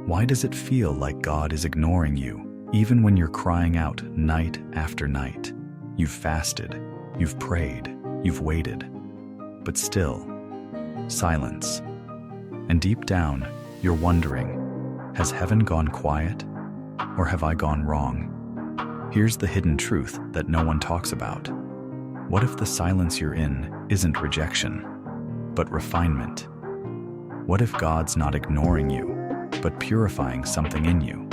Why does it feel like God is ignoring you, even when you're crying out night after night? You've fasted, you've prayed, you've waited, but still, silence. And deep down, you're wondering, has heaven gone quiet, or have I gone wrong? Here's the hidden truth that no one talks about. What if the silence you're in isn't rejection, but refinement? What if God's not ignoring you, but purifying something in you?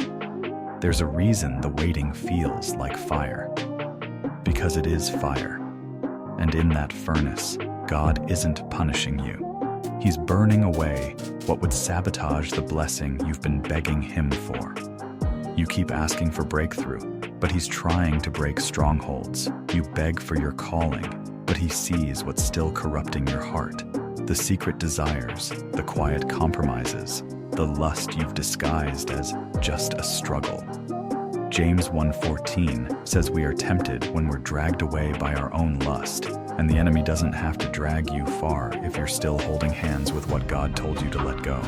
There's a reason the waiting feels like fire. Because it is fire. And in that furnace, God isn't punishing you. He's burning away what would sabotage the blessing you've been begging Him for. You keep asking for breakthrough, but He's trying to break strongholds. You beg for your calling, but He sees what's still corrupting your heart. The secret desires, the quiet compromises, the lust you've disguised as just a struggle. James 1:14 says we are tempted when we're dragged away by our own lust, and the enemy doesn't have to drag you far if you're still holding hands with what God told you to let go.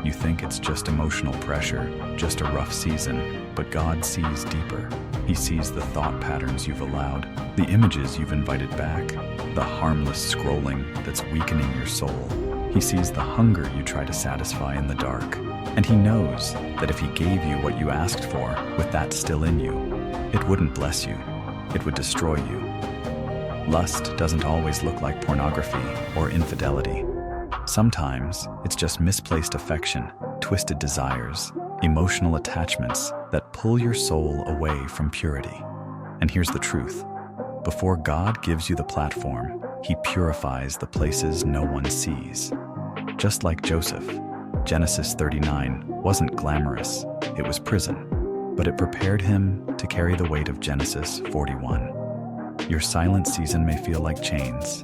You think it's just emotional pressure, just a rough season, but God sees deeper. He sees the thought patterns you've allowed, the images you've invited back, the harmless scrolling that's weakening your soul. He sees the hunger you try to satisfy in the dark. And He knows that if He gave you what you asked for with that still in you, it wouldn't bless you, it would destroy you. Lust doesn't always look like pornography or infidelity. Sometimes it's just misplaced affection, twisted desires, emotional attachments that pull your soul away from purity. And here's the truth. Before God gives you the platform, He purifies the places no one sees. Just like Joseph, Genesis 39 wasn't glamorous, it was prison, but it prepared him to carry the weight of Genesis 41. Your silent season may feel like chains,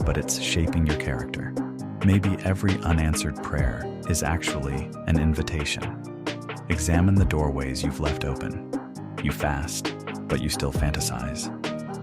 but it's shaping your character. Maybe every unanswered prayer is actually an invitation. Examine the doorways you've left open. You fast, but you still fantasize.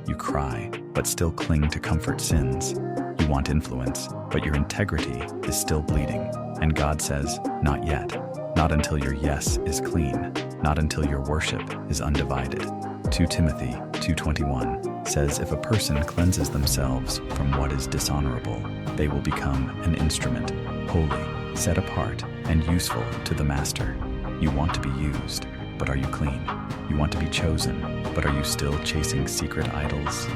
You cry, but still cling to comfort sins. You want influence, but your integrity is still bleeding. And God says, not yet. Not until your yes is clean. Not until your worship is undivided. 2 Timothy 2:21 says, if a person cleanses themselves from what is dishonorable, they will become an instrument, holy, set apart, and useful to the Master. You want to be used, but are you clean? You want to be chosen, but are you still chasing secret idols?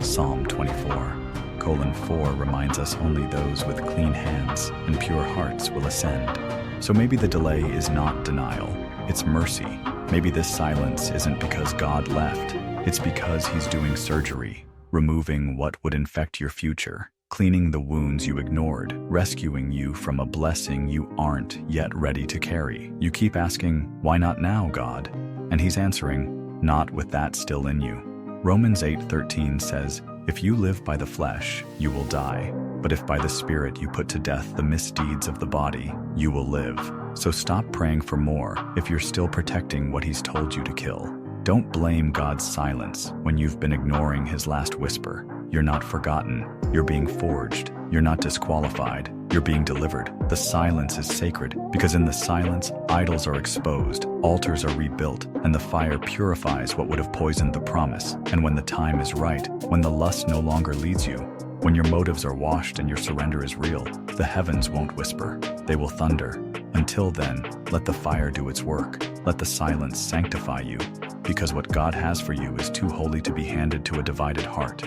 Psalm 24:4 reminds us only those with clean hands and pure hearts will ascend. So maybe the delay is not denial, it's mercy. Maybe this silence isn't because God left, it's because He's doing surgery, removing what would infect your future, cleaning the wounds you ignored, rescuing you from a blessing you aren't yet ready to carry. You keep asking, why not now, God? And He's answering, not with that still in you. Romans 8:13 says, if you live by the flesh, you will die. But if by the Spirit you put to death the misdeeds of the body, you will live. So stop praying for more if you're still protecting what He's told you to kill. Don't blame God's silence when you've been ignoring His last whisper. You're not forgotten. You're being forged. You're not disqualified. You're being delivered. The silence is sacred because in the silence, idols are exposed, altars are rebuilt, and the fire purifies what would have poisoned the promise. And when the time is right, when the lust no longer leads you, when your motives are washed and your surrender is real, the heavens won't whisper. They will thunder. Until then, let the fire do its work. Let the silence sanctify you, because what God has for you is too holy to be handed to a divided heart.